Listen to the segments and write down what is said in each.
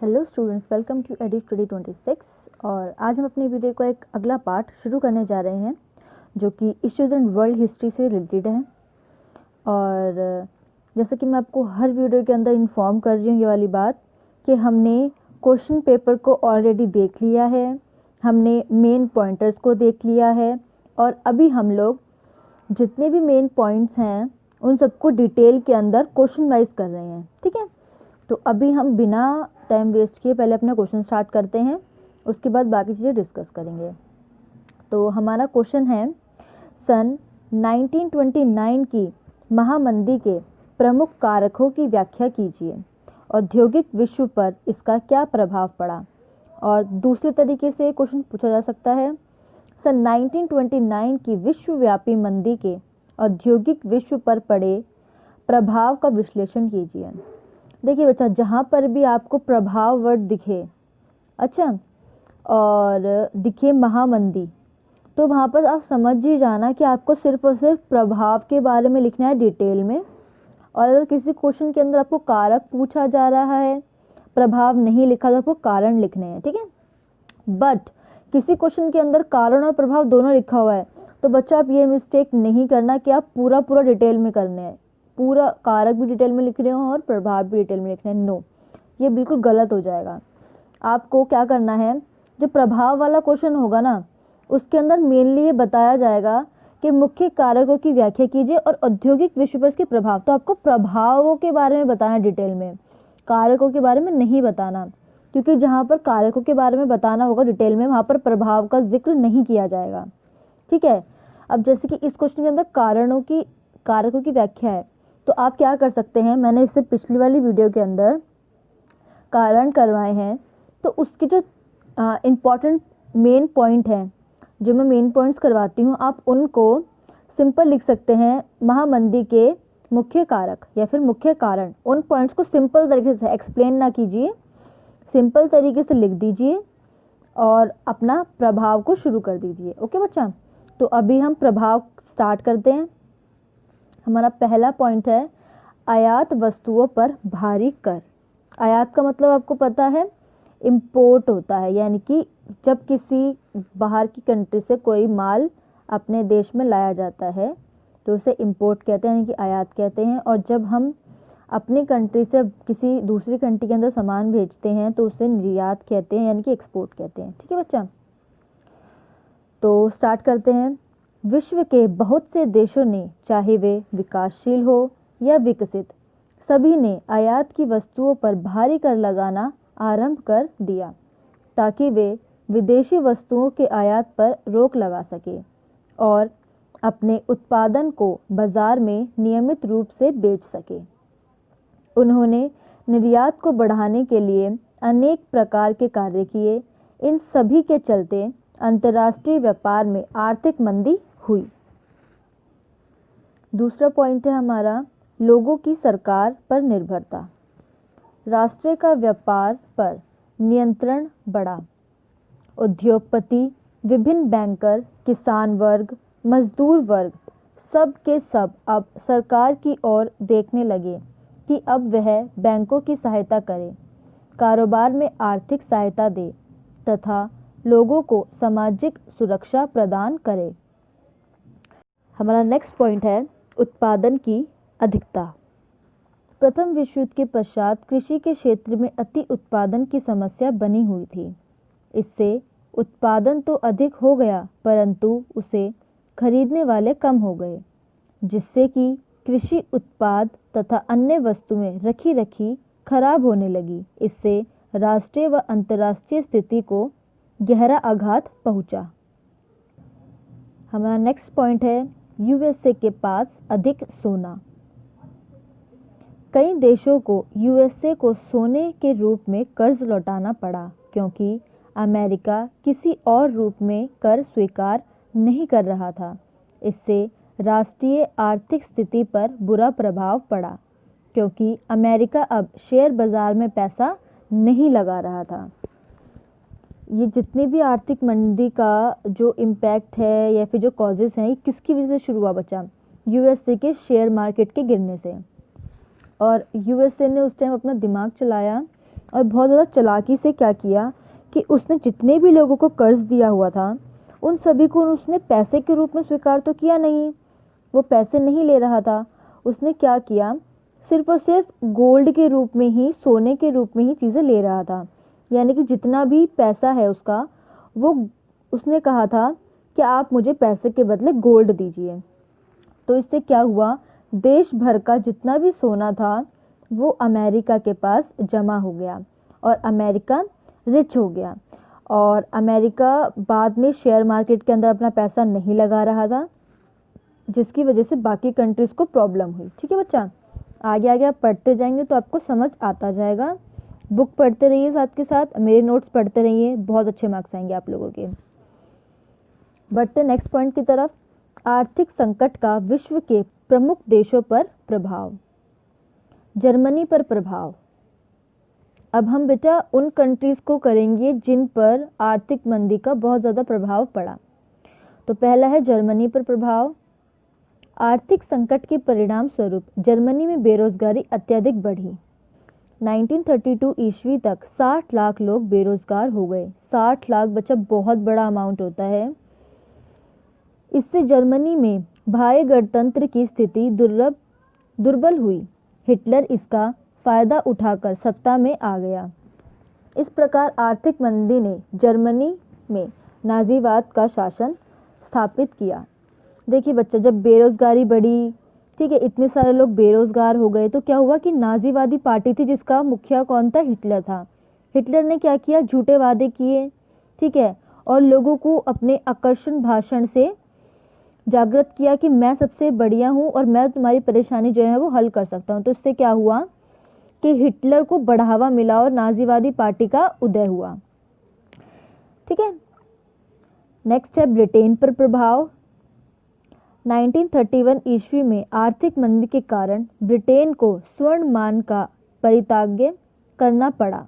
Hello students, welcome to AD study 26। और आज हम अपनी वीडियो का एक अगला पार्ट शुरू करने जा रहे हैं जो कि इश्यूज एंड वर्ल्ड हिस्ट्री से रिलेटेड है। और जैसे कि मैं आपको हर वीडियो के अंदर इन्फॉर्म कर रही हूँ ये वाली बात कि हमने क्वेश्चन पेपर को ऑलरेडी देख लिया है, हमने मेन पॉइंटर्स को देख लिया है और अभी हम लोग जितने भी मेन पॉइंट्स हैं उन सबको डिटेल के अंदर क्वेश्चन वाइज कर रहे हैं। ठीक है, तो अभी हम बिना टाइम वेस्ट किए पहले अपना क्वेश्चन स्टार्ट करते हैं, उसके बाद बाकी चीज़ें डिस्कस करेंगे। तो हमारा क्वेश्चन है, सन 1929 की महामंदी के प्रमुख कारकों की व्याख्या कीजिए। औद्योगिक विश्व पर इसका क्या प्रभाव पड़ा। और दूसरे तरीके से क्वेश्चन पूछा जा सकता है, सन 1929 की विश्वव्यापी मंदी के औद्योगिक विश्व पर पड़े प्रभाव का विश्लेषण कीजिए। देखिए बच्चा, जहाँ पर भी आपको प्रभाव वर्ड दिखे, अच्छा, और दिखे महामंदी, तो वहाँ पर आप समझ ही जाना कि आपको सिर्फ और सिर्फ प्रभाव के बारे में लिखना है डिटेल में। और अगर किसी क्वेश्चन के अंदर आपको कारक पूछा जा रहा है, प्रभाव नहीं लिखा तो आपको कारण लिखने हैं। ठीक है, बट किसी क्वेश्चन के अंदर कारण और प्रभाव दोनों लिखा हुआ है तो बच्चा आप ये मिस्टेक नहीं करना कि आप पूरा डिटेल में करने हैं, पूरा कारक भी डिटेल में लिख रहे हो और प्रभाव भी डिटेल में लिखना है। नो, ये बिल्कुल गलत हो जाएगा। आपको क्या करना है, जो प्रभाव वाला क्वेश्चन होगा ना, उसके अंदर मेनली ये बताया जाएगा कि मुख्य कारकों की व्याख्या कीजिए और औद्योगिक विश्व पर इसके प्रभाव। तो आपको प्रभावों के बारे में बताना डिटेल में, कारकों के बारे में नहीं बताना, क्योंकि जहाँ पर कारकों के बारे में बताना होगा डिटेल में, वहाँ पर प्रभाव का जिक्र नहीं किया जाएगा। ठीक है, अब जैसे कि इस क्वेश्चन के अंदर कारकों की व्याख्या है, तो आप क्या कर सकते हैं, मैंने इससे पिछली वाली वीडियो के अंदर कारण करवाए हैं, तो उसके जो इम्पॉर्टेंट मेन पॉइंट हैं, जो मैं मेन पॉइंट्स करवाती हूँ, आप उनको सिंपल लिख सकते हैं, महामंदी के मुख्य कारक या फिर मुख्य कारण। उन पॉइंट्स को सिंपल तरीके से एक्सप्लेन ना कीजिए, सिंपल तरीके से लिख दीजिए और अपना प्रभाव को शुरू कर दीजिए। ओके बच्चा, तो अभी हम प्रभाव स्टार्ट करते हैं। हमारा पहला पॉइंट है, आयात वस्तुओं पर भारी कर। आयात का मतलब आपको पता है, इंपोर्ट होता है, यानी कि जब किसी बाहर की कंट्री से कोई माल अपने देश में लाया जाता है तो उसे इंपोर्ट कहते हैं, यानी कि आयात कहते हैं। और जब हम अपनी कंट्री से किसी दूसरी कंट्री के अंदर सामान भेजते हैं तो उसे निर्यात कहते हैं, यानी कि एक्सपोर्ट कहते हैं। ठीक है बच्चा, तो स्टार्ट करते हैं। विश्व के बहुत से देशों ने, चाहे वे विकासशील हो या विकसित, सभी ने आयात की वस्तुओं पर भारी कर लगाना आरंभ कर दिया ताकि वे विदेशी वस्तुओं के आयात पर रोक लगा सके और अपने उत्पादन को बाजार में नियमित रूप से बेच सके। उन्होंने निर्यात को बढ़ाने के लिए अनेक प्रकार के कार्य किए। इन सभी के चलते अंतर्राष्ट्रीय व्यापार में आर्थिक मंदी हुई। दूसरा पॉइंट है हमारा, लोगों की सरकार पर निर्भरता। राष्ट्र का व्यापार पर नियंत्रण बढ़ा। उद्योगपति, विभिन्न बैंकर, किसान वर्ग, मजदूर वर्ग, सब के सब अब सरकार की ओर देखने लगे कि अब वह बैंकों की सहायता करे, कारोबार में आर्थिक सहायता दे तथा लोगों को सामाजिक सुरक्षा प्रदान करे। हमारा नेक्स्ट पॉइंट है, उत्पादन की अधिकता। प्रथम विश्व युद्ध के पश्चात कृषि के क्षेत्र में अति उत्पादन की समस्या बनी हुई थी। इससे उत्पादन तो अधिक हो गया परंतु उसे खरीदने वाले कम हो गए, जिससे कि कृषि उत्पाद तथा अन्य वस्तुएं रखी रखी खराब होने लगी। इससे राष्ट्रीय व अंतर्राष्ट्रीय स्थिति को गहरा आघात पहुंचा। हमारा नेक्स्ट पॉइंट है, यूएसए के पास अधिक सोना। कई देशों को यूएसए को सोने के रूप में कर्ज लौटाना पड़ा क्योंकि अमेरिका किसी और रूप में कर स्वीकार नहीं कर रहा था। इससे राष्ट्रीय आर्थिक स्थिति पर बुरा प्रभाव पड़ा क्योंकि अमेरिका अब शेयर बाजार में पैसा नहीं लगा रहा था। ये जितनी भी आर्थिक मंदी का जो इम्पैक्ट है या फिर जो कॉजेस हैं, ये किसकी वजह से शुरू हुआ बच्चा? यूएसए के शेयर मार्केट के गिरने से। और यूएसए ने उस टाइम अपना दिमाग चलाया और बहुत ज़्यादा चालाकी से क्या किया कि उसने जितने भी लोगों को कर्ज दिया हुआ था उन सभी को उसने पैसे के रूप में स्वीकार तो किया नहीं, वो पैसे नहीं ले रहा था। उसने क्या किया, सिर्फ और सिर्फ गोल्ड के रूप में ही, सोने के रूप में ही चीज़ें ले रहा था। यानी कि जितना भी पैसा है उसका, वो उसने कहा था कि आप मुझे पैसे के बदले गोल्ड दीजिए। तो इससे क्या हुआ, देश भर का जितना भी सोना था वो अमेरिका के पास जमा हो गया और अमेरिका रिच हो गया। और अमेरिका बाद में शेयर मार्केट के अंदर अपना पैसा नहीं लगा रहा था, जिसकी वजह से बाकी कंट्रीज़ को प्रॉब्लम हुई। ठीक है बच्चा, आगे आगे आप पढ़ते जाएंगे तो आपको समझ आता जाएगा। बुक पढ़ते रहिए, साथ के साथ मेरे नोट्स पढ़ते रहिए, बहुत अच्छे मार्क्स आएंगे आप लोगों के। बढ़ते नेक्स्ट पॉइंट की तरफ, आर्थिक संकट का विश्व के प्रमुख देशों पर प्रभाव। जर्मनी पर प्रभाव। अब हम बेटा उन कंट्रीज़ को करेंगे जिन पर आर्थिक मंदी का बहुत ज़्यादा प्रभाव पड़ा। तो पहला है जर्मनी पर प्रभाव। आर्थिक संकट के परिणाम स्वरूप जर्मनी में बेरोजगारी अत्यधिक बढ़ी। 1932 ईस्वी तक 60 लाख लोग बेरोजगार हो गए। 60 लाख बच्चा बहुत बड़ा अमाउंट होता है। इससे जर्मनी में बाह्य गणतंत्र की स्थिति दुर्बल हुई। हिटलर इसका फायदा उठाकर सत्ता में आ गया। इस प्रकार आर्थिक मंदी ने जर्मनी में नाजीवाद का शासन स्थापित किया। देखिए बच्चा, जब बेरोजगारी बढ़ी, ठीक है, इतने सारे लोग बेरोजगार हो गए, तो क्या हुआ कि नाजीवादी पार्टी थी जिसका मुखिया कौन था, हिटलर था। हिटलर ने क्या किया, झूठे वादे किए, ठीक है, और लोगों को अपने आकर्षण भाषण से जागृत किया कि मैं सबसे बढ़िया हूँ और मैं तुम्हारी परेशानी जो है वो हल कर सकता हूँ। तो इससे क्या हुआ कि हिटलर को बढ़ावा मिला और नाजीवादी पार्टी का उदय हुआ। ठीक है, नेक्स्ट है ब्रिटेन पर प्रभाव। 1931 ईस्वी में आर्थिक मंदी के कारण ब्रिटेन को स्वर्ण मान का परित्याग करना पड़ा।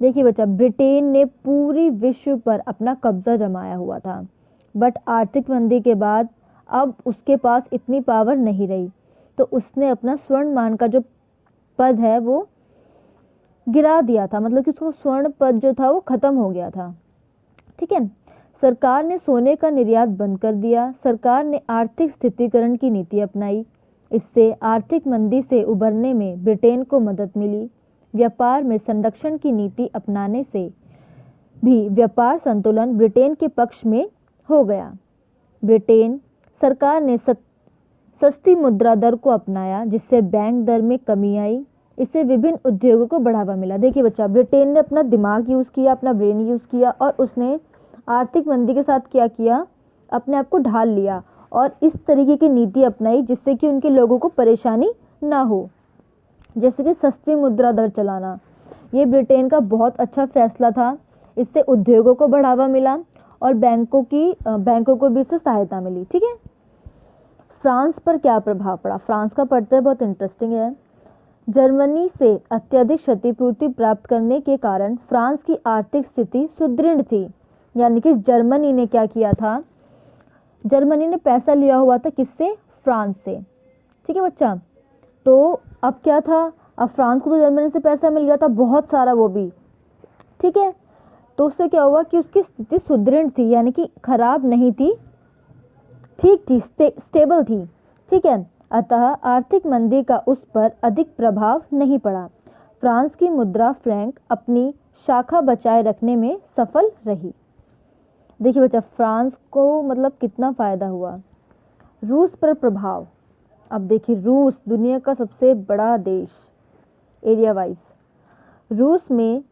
देखिए बच्चा, ब्रिटेन ने पूरी विश्व पर अपना कब्जा जमाया हुआ था, बट आर्थिक मंदी के बाद अब उसके पास इतनी पावर नहीं रही, तो उसने अपना स्वर्ण मान का जो पद है वो गिरा दिया था, मतलब कि उसको स्वर्ण पद जो था वो खत्म हो गया था। ठीक है, सरकार ने सोने का निर्यात बंद कर दिया। सरकार ने आर्थिक स्थितीकरण की नीति अपनाई। इससे आर्थिक मंदी से उबरने में ब्रिटेन को मदद मिली। व्यापार में संरक्षण की नीति अपनाने से भी व्यापार संतुलन ब्रिटेन के पक्ष में हो गया। ब्रिटेन सरकार ने सस्ती मुद्रा दर को अपनाया, जिससे बैंक दर में कमी आई। इससे विभिन्न उद्योगों को बढ़ावा मिला। देखिए बच्चा, ब्रिटेन ने अपना दिमाग यूज़ किया, अपना ब्रेन यूज़ किया और उसने आर्थिक मंदी के साथ क्या किया, अपने आप को ढाल लिया और इस तरीके की नीति अपनाई जिससे कि उनके लोगों को परेशानी ना हो। जैसे कि सस्ती मुद्रा दर चलाना, ये ब्रिटेन का बहुत अच्छा फैसला था। इससे उद्योगों को बढ़ावा मिला और बैंकों को भी इससे सहायता मिली। ठीक है, फ्रांस पर क्या प्रभाव पड़ा, फ्रांस का पढ़ते हैं, बहुत इंटरेस्टिंग है। जर्मनी से अत्यधिक क्षतिपूर्ति प्राप्त करने के कारण फ्रांस की आर्थिक स्थिति सुदृढ़ थी। यानी कि जर्मनी ने क्या किया था, जर्मनी ने पैसा लिया हुआ था किससे, फ्रांस से। ठीक है बच्चा, तो अब क्या था, अब फ्रांस को तो जर्मनी से पैसा मिल गया था बहुत सारा, वो भी ठीक है, तो उससे क्या हुआ कि उसकी स्थिति सुदृढ़ थी, यानी कि खराब नहीं थी, ठीक थी, स्टेबल थी। ठीक है, अतः आर्थिक मंदी का उस पर अधिक प्रभाव नहीं पड़ा। फ्रांस की मुद्रा फ्रैंक अपनी शाखा बचाए रखने में सफल रही। देखिए बच्चा, फ्रांस को मतलब कितना फायदा हुआ। रूस पर प्रभाव। अब देखिए, रूस दुनिया का सबसे बड़ा देश एरिया वाइज। रूस में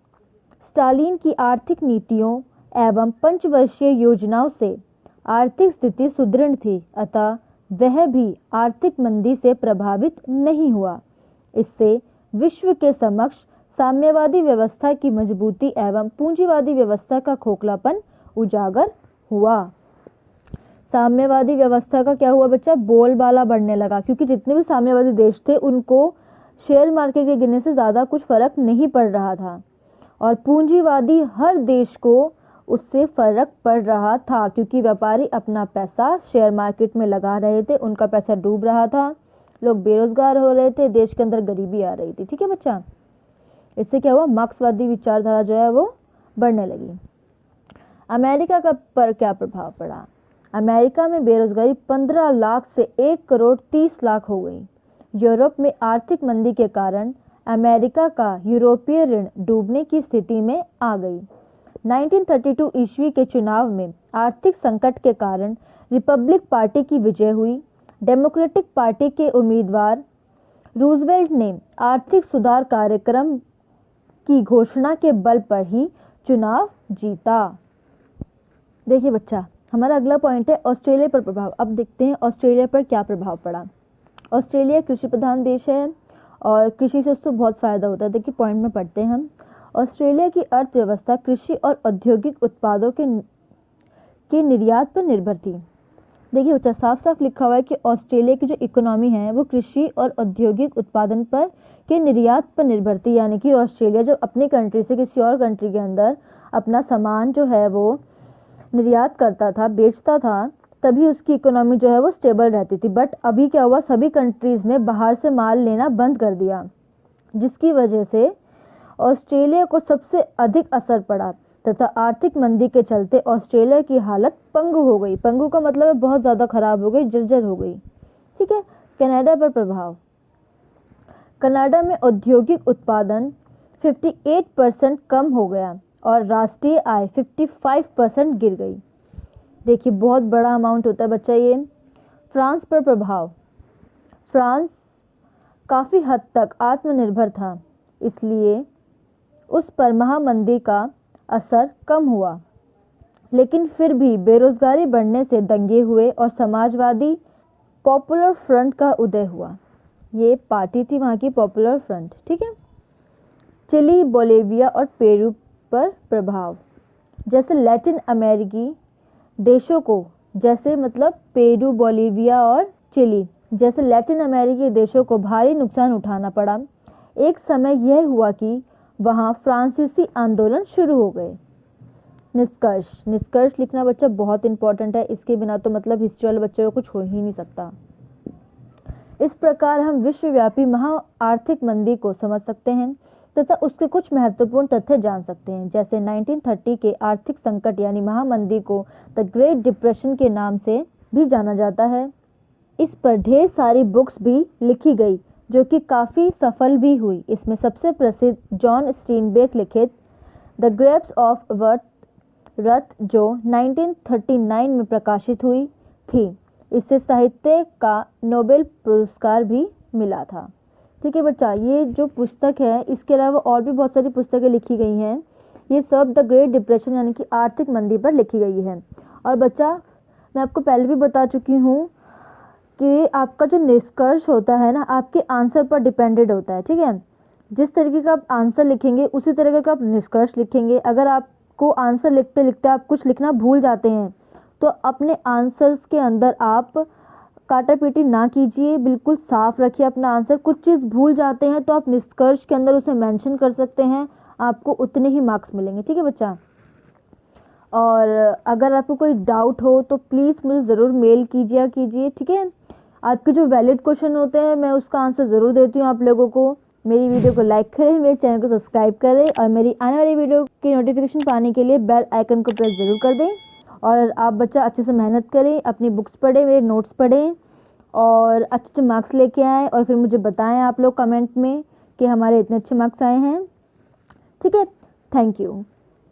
स्टालिन की आर्थिक नीतियों एवं पंचवर्षीय योजनाओं से आर्थिक स्थिति सुदृढ़ थी, अतः वह भी आर्थिक मंदी से प्रभावित नहीं हुआ। इससे विश्व के समक्ष साम्यवादी व्यवस्था की मजबूती एवं पूंजीवादी व्यवस्था का खोखलापन उजागर हुआ। साम्यवादी व्यवस्था का क्या हुआ बच्चा, बोलबाला बढ़ने लगा, क्योंकि जितने भी साम्यवादी देश थे उनको शेयर मार्केट के गिरने से ज़्यादा कुछ फर्क नहीं पड़ रहा था, और पूंजीवादी हर देश को उससे फर्क पड़ रहा था, क्योंकि व्यापारी अपना पैसा शेयर मार्केट में लगा रहे थे, उनका पैसा डूब रहा था, लोग बेरोजगार हो रहे थे, देश के अंदर गरीबी आ रही थी। ठीक है बच्चा, इससे क्या हुआ, मार्क्सवादी विचारधारा जो है वो बढ़ने लगी। अमेरिका का पर क्या प्रभाव पड़ा? अमेरिका में बेरोजगारी 15 लाख से 1 करोड़ 30 लाख हो गई। यूरोप में आर्थिक मंदी के कारण अमेरिका का यूरोपीय ऋण डूबने की स्थिति में आ गई। 1932 ईस्वी के चुनाव में आर्थिक संकट के कारण रिपब्लिक पार्टी की विजय हुई। डेमोक्रेटिक पार्टी के उम्मीदवार रूजवेल्ट ने आर्थिक सुधार कार्यक्रम की घोषणा के बल पर ही चुनाव जीता। देखिए बच्चा, हमारा अगला पॉइंट है ऑस्ट्रेलिया पर प्रभाव। अब देखते हैं ऑस्ट्रेलिया पर क्या प्रभाव पड़ा। ऑस्ट्रेलिया कृषि प्रधान देश है और कृषि से उसको बहुत फायदा होता है। देखिए पॉइंट में पढ़ते हैं हम। ऑस्ट्रेलिया की अर्थव्यवस्था कृषि और औद्योगिक उत्पादों के निर्यात पर निर्भर थी। देखिए बच्चा, साफ साफ लिखा हुआ है कि ऑस्ट्रेलिया की जो इकोनॉमी है वो कृषि और औद्योगिक उत्पादन पर के निर्यात पर निर्भर थी। यानी कि ऑस्ट्रेलिया जब अपनी कंट्री से किसी और कंट्री के अंदर अपना सामान जो है वो निर्यात करता था, बेचता था, तभी उसकी इकोनॉमी जो है वो स्टेबल रहती थी। बट अभी क्या हुआ, सभी कंट्रीज़ ने बाहर से माल लेना बंद कर दिया, जिसकी वजह से ऑस्ट्रेलिया को सबसे अधिक असर पड़ा तथा आर्थिक मंदी के चलते ऑस्ट्रेलिया की हालत पंगु हो गई। पंगु का मतलब है बहुत ज़्यादा खराब हो गई, जर्जर हो गई। ठीक है। कनाडा पर प्रभाव। कनाडा में औद्योगिक उत्पादन 58% कम हो गया और राष्ट्रीय आय 55% गिर गई। देखिए बहुत बड़ा अमाउंट होता है बच्चा ये। फ्रांस पर प्रभाव। फ्रांस काफ़ी हद तक आत्मनिर्भर था, इसलिए उस पर महामंदी का असर कम हुआ, लेकिन फिर भी बेरोजगारी बढ़ने से दंगे हुए और समाजवादी पॉपुलर फ्रंट का उदय हुआ। ये पार्टी थी वहाँ की, पॉपुलर फ्रंट। ठीक है। चिली, बोलिविया और पेरू पर प्रभाव। जैसे लैटिन अमेरिकी देशों को, जैसे मतलब पेरू, बोलिविया और चिली जैसे लैटिन अमेरिकी देशों को भारी नुकसान उठाना पड़ा। एक समय यह हुआ कि वहाँ फ्रांसीसी आंदोलन शुरू हो गए। निष्कर्ष। निष्कर्ष लिखना बच्चा बहुत इंपॉर्टेंट है, इसके बिना तो मतलब हिस्ट्री वाले बच्चों को कुछ हो ही नहीं सकता। इस प्रकार हम विश्वव्यापी महा आर्थिक मंदी को समझ सकते हैं तथा उसके कुछ महत्वपूर्ण तथ्य जान सकते हैं। जैसे 1930 के आर्थिक संकट यानी महामंदी को द ग्रेट डिप्रेशन के नाम से भी जाना जाता है। इस पर ढेर सारी बुक्स भी लिखी गई जो कि काफ़ी सफल भी हुई। इसमें सबसे प्रसिद्ध जॉन स्टीनबेक लिखित द ग्रेप्स ऑफ वर्थ जो 1939 में प्रकाशित हुई थी। इससे साहित्य का नोबेल पुरस्कार भी मिला था। ठीक है बच्चा, ये जो पुस्तक है इसके अलावा और भी बहुत सारी पुस्तकें लिखी गई हैं। ये सब द ग्रेट डिप्रेशन यानी कि आर्थिक मंदी पर लिखी गई है। और बच्चा, मैं आपको पहले भी बता चुकी हूँ कि आपका जो निष्कर्ष होता है ना, आपके आंसर पर डिपेंडेड होता है। ठीक है। जिस तरीके का आप आंसर लिखेंगे उसी तरीके का आप निष्कर्ष लिखेंगे। अगर आपको आंसर लिखते लिखते आप कुछ लिखना भूल जाते हैं तो अपने आंसर्स के अंदर आप काटा पीटी ना कीजिए, बिल्कुल साफ रखिए अपना आंसर। कुछ चीज़ भूल जाते हैं तो आप निष्कर्ष के अंदर उसे मेंशन कर सकते हैं, आपको उतने ही मार्क्स मिलेंगे। ठीक है बच्चा। और अगर आपको कोई डाउट हो तो प्लीज़ मुझे ज़रूर मेल कीजिए। ठीक है। आपके जो वैलिड क्वेश्चन होते हैं मैं उसका आंसर ज़रूर देती हूँ आप लोगों को। मेरी वीडियो को लाइक करें, मेरे चैनल को सब्सक्राइब करें और मेरी आने वाली वीडियो की नोटिफिकेशन पाने के लिए बेल आइकन को प्रेस ज़रूर कर दें। और आप बच्चा अच्छे से मेहनत करें, अपनी बुक्स पढ़ें, मेरे नोट्स पढ़ें और अच्छे मार्क्स लेके आएँ और फिर मुझे बताएं आप लोग कमेंट में कि हमारे इतने अच्छे मार्क्स आए हैं। ठीक है। Thank you.